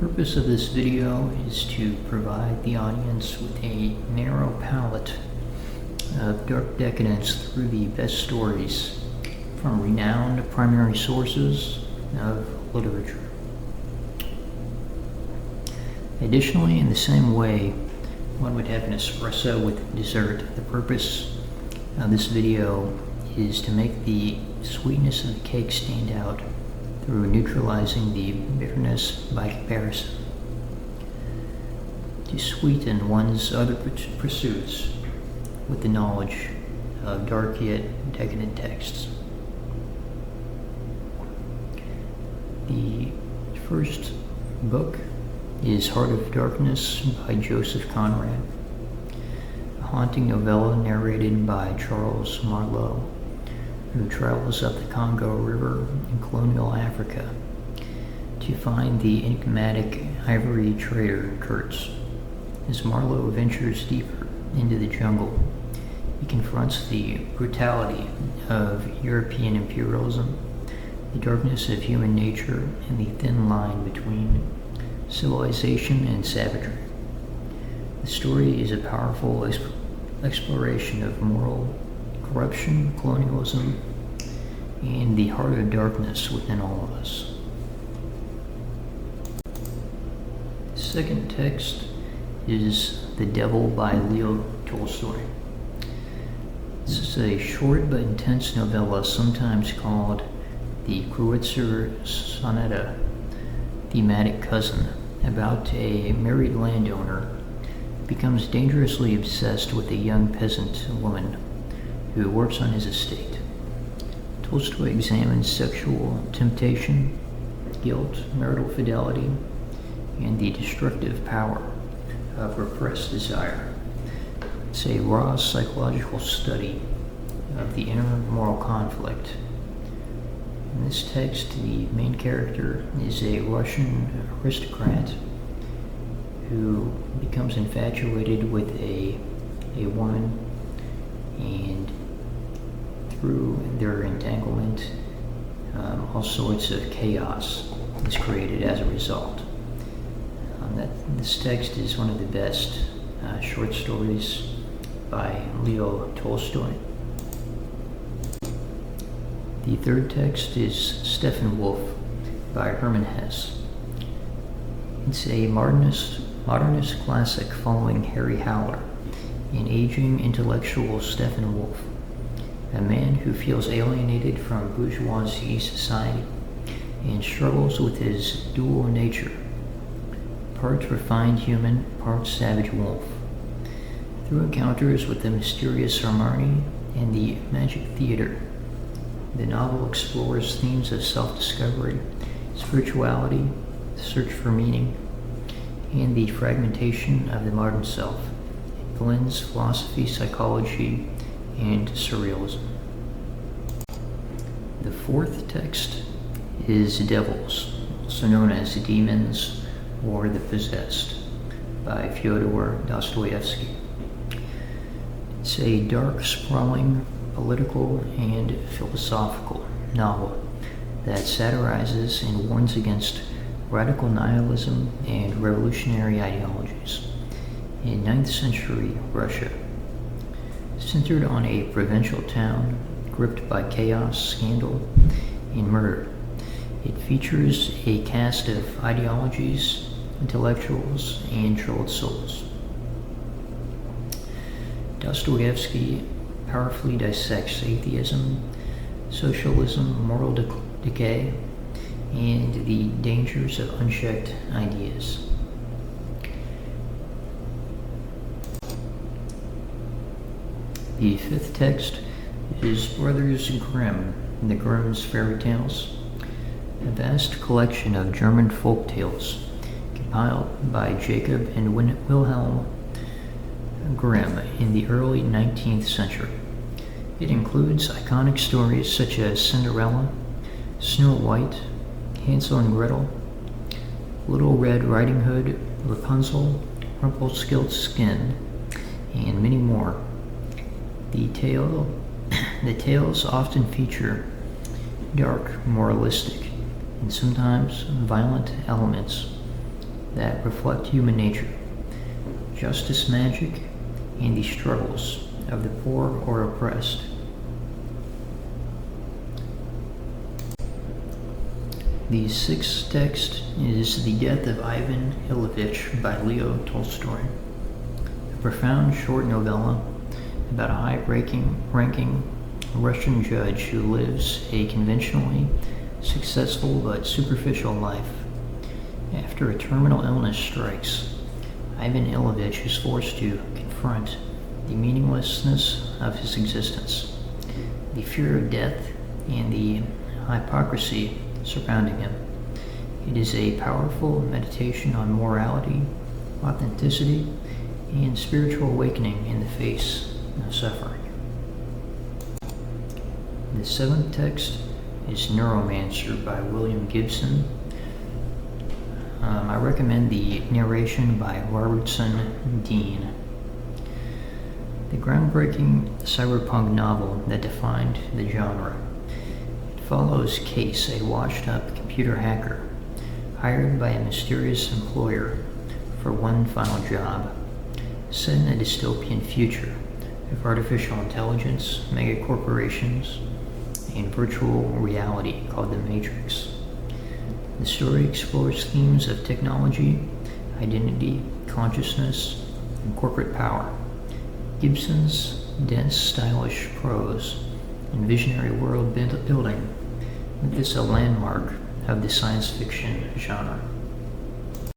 Purpose of this video is to provide the audience with a narrow palette of dark decadence through the best stories from renowned primary sources of literature. Additionally, in the same way one would have an espresso with dessert, the purpose of this video is to make the sweetness of the cake stand out through neutralizing the bitterness by comparison, to sweeten one's other pursuits with the knowledge of dark yet decadent texts. The first book is Heart of Darkness by Joseph Conrad, a haunting novella narrated by Charles Marlowe, who travels up the Congo River in colonial Africa to find the enigmatic ivory trader Kurtz. As Marlowe ventures deeper into the jungle, he confronts the brutality of European imperialism, the darkness of human nature, and the thin line between civilization and savagery. The story is a powerful exploration of moral corruption, colonialism, and the heart of darkness within all of us. The second text is The Devil by Leo Tolstoy. This is a short but intense novella, sometimes called the Kreutzer Sonata, thematic cousin, about a married landowner who becomes dangerously obsessed with a young peasant woman who works on his estate. Tolstoy examines sexual temptation, guilt, marital fidelity, and the destructive power of repressed desire. It's a raw psychological study of the inner moral conflict. In this text, the main character is a Russian aristocrat who becomes infatuated with a woman, and through their entanglement, all sorts of chaos is created as a result. This text is one of the best short stories by Leo Tolstoy. The third text is Steppenwolf by Hermann Hesse. It's a modernist classic following Harry Howler, an aging intellectual Steppenwolf, a man who feels alienated from bourgeoisie society and struggles with his dual nature, part refined human, part savage wolf. Through encounters with the mysterious Hermione and the magic theater, the novel explores themes of self-discovery, spirituality, the search for meaning, and the fragmentation of the modern self. It blends philosophy, psychology, and surrealism. The fourth text is Devils, also known as Demons or The Possessed, by Fyodor Dostoevsky. It's a dark, sprawling, political and philosophical novel that satirizes and warns against radical nihilism and revolutionary ideologies in 9th century Russia. Centered on a provincial town gripped by chaos, scandal, and murder, it features a cast of ideologies, intellectuals, and troubled souls. Dostoevsky powerfully dissects atheism, socialism, moral decay, and the dangers of unchecked ideas. The fifth text is Brothers Grimm, the Grimm's Fairy Tales, a vast collection of German folk tales compiled by Jacob and Wilhelm Grimm in the early 19th century. It includes iconic stories such as Cinderella, Snow White, Hansel and Gretel, Little Red Riding Hood, Rapunzel, Rumpelstiltskin, and many more. The tales often feature dark, moralistic, and sometimes violent elements that reflect human nature, justice magic, and the struggles of the poor or oppressed. The sixth text is The Death of Ivan Ilyich by Leo Tolstoy, a profound short novella about a high-ranking Russian judge who lives a conventionally successful but superficial life. After a terminal illness strikes, Ivan Ilyich is forced to confront the meaninglessness of his existence, the fear of death, and the hypocrisy surrounding him. It is a powerful meditation on morality, authenticity, and spiritual awakening in the face of suffering. The seventh text is Neuromancer by William Gibson. I recommend the narration by Robertson Dean. The groundbreaking cyberpunk novel that defined the genre. It follows Case, a washed-up computer hacker, hired by a mysterious employer for one final job, set in a dystopian future of artificial intelligence, megacorporations, and virtual reality called The Matrix. The story explores themes of technology, identity, consciousness, and corporate power. Gibson's dense, stylish prose and visionary world building make this a landmark of the science fiction genre.